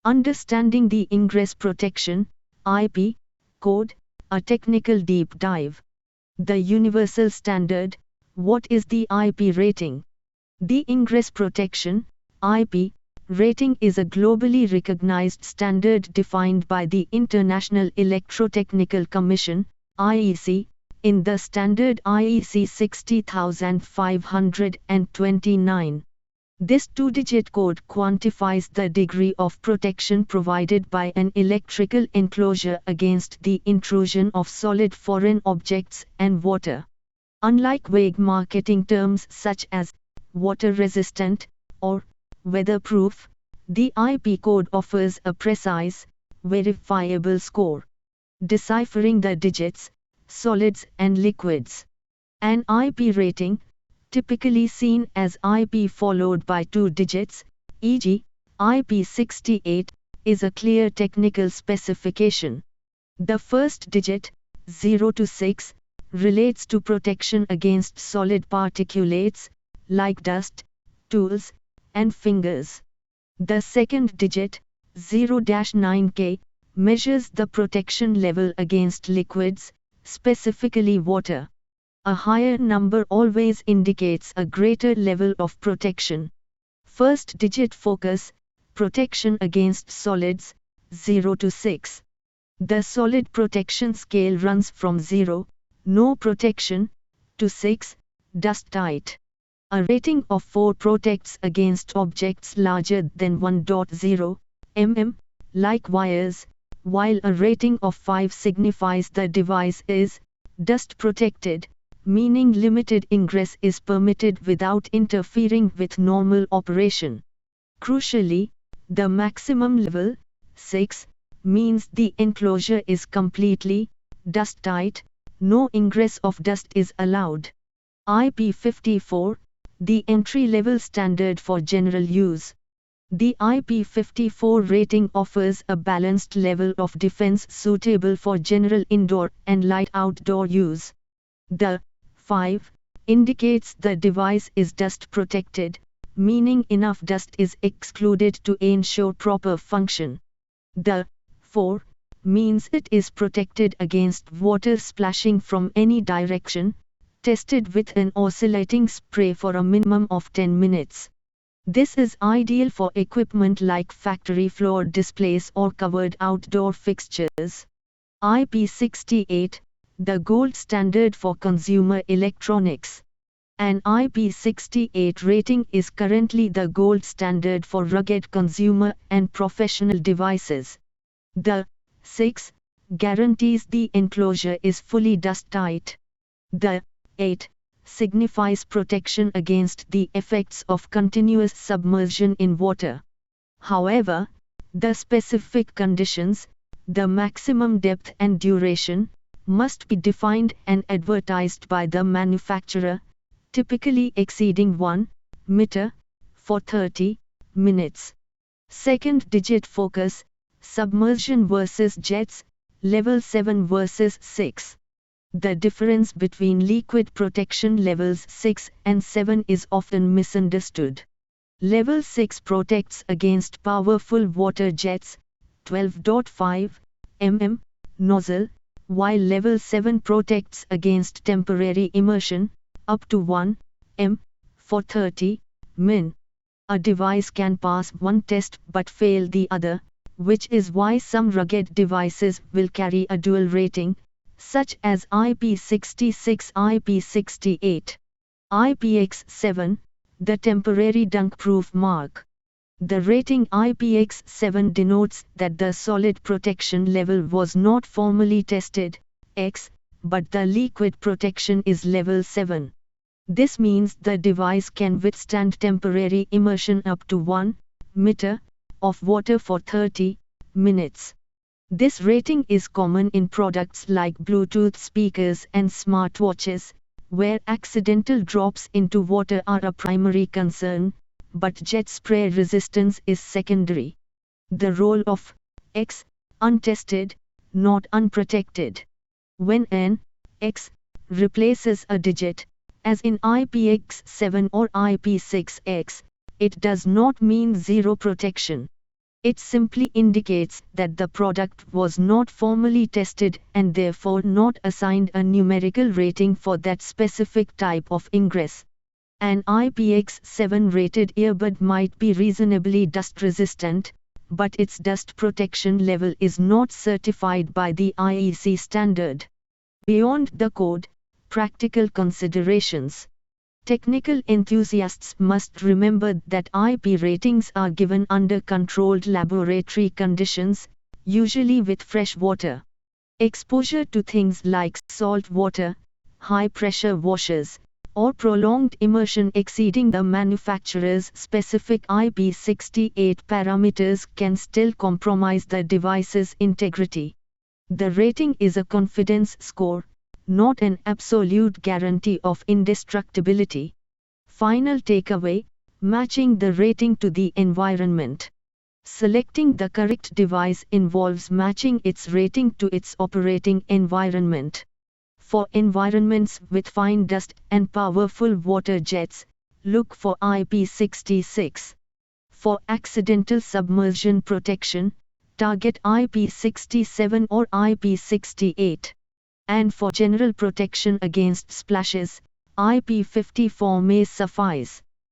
Understanding the Ingress Protection (IP) code, a technical deep dive. The universal standard. What is the IP rating? The Ingress Protection (IP) rating is a globally recognized standard defined by the International Electrotechnical Commission (IEC) in the standard IEC 60529. This two-digit code quantifies the degree of protection provided by an electrical enclosure against the intrusion of solid foreign objects and water. Unlike vague marketing terms such as water-resistant or weatherproof, the IP code offers a precise, verifiable score, deciphering the digits, solids and liquids. An IP rating, typically seen as IP followed by two digits, e.g., IP 68, is a clear technical specification. The first digit, 0 to 6, relates to protection against solid particulates, like dust, tools, and fingers. The second digit, 0-9K, measures the protection level against liquids, specifically water. A higher number always indicates a greater level of protection. First digit focus, protection against solids, 0 to 6. The solid protection scale runs from 0, no protection, to 6, dust tight. A rating of 4 protects against objects larger than 1.0 mm, like wires, while a rating of 5 signifies the device is dust protected, meaning limited ingress is permitted without interfering with normal operation. Crucially, the maximum level, 6, means the enclosure is completely dust tight, no ingress of dust is allowed. IP 54, the entry-level standard for general use. The IP 54 rating offers a balanced level of defense suitable for general indoor and light outdoor use. The 5 indicates the device is dust protected, meaning enough dust is excluded to ensure proper function. The 4 means it is protected against water splashing from any direction, tested with an oscillating spray for a minimum of 10 minutes. This is ideal for equipment like factory floor displays or covered outdoor fixtures. IP 68, the gold standard for consumer electronics. An IP 68 rating is currently the gold standard for rugged consumer and professional devices. The 6 guarantees the enclosure is fully dust tight. The 8 signifies protection against the effects of continuous submersion in water. However, the specific conditions, the maximum depth and duration, must be defined and advertised by the manufacturer, typically exceeding 1 meter, for 30 minutes. Second digit focus, submersion versus jets, level 7 versus 6. The difference between liquid protection levels 6 and 7 is often misunderstood. Level 6 protects against powerful water jets, 12.5 mm nozzle, while level 7 protects against temporary immersion, up to 1 m, for 30 min. A device can pass one test but fail the other, which is why some rugged devices will carry a dual rating, such as IP 66, IP 68. IPX7, the temporary dunk-proof mark. The rating IPX7 denotes that the solid protection level was not formally tested, X, but the liquid protection is level 7. This means the device can withstand temporary immersion up to 1 meter of water for 30 minutes. This rating is common in products like Bluetooth speakers and smartwatches, where accidental drops into water are a primary concern, but jet spray resistance is secondary. The role of X, untested, not unprotected. When an X replaces a digit, as in IPX7 or IP6X, it does not mean zero protection. It simply indicates that the product was not formally tested and therefore not assigned a numerical rating for that specific type of ingress. An IPX7 rated earbud might be reasonably dust resistant, but its dust protection level is not certified by the IEC standard. Beyond the code, practical considerations. Technical enthusiasts must remember that IP ratings are given under controlled laboratory conditions, usually with fresh water. Exposure to things like salt water, high-pressure washers, or prolonged immersion exceeding the manufacturer's specific IP68 parameters can still compromise the device's integrity. The rating is a confidence score, not an absolute guarantee of indestructibility. Final takeaway: matching the rating to the environment. Selecting the correct device involves matching its rating to its operating environment. For environments with fine dust and powerful water jets, look for IP66. For accidental submersion protection, target IP67 or IP68. And for general protection against splashes, IP54 may suffice.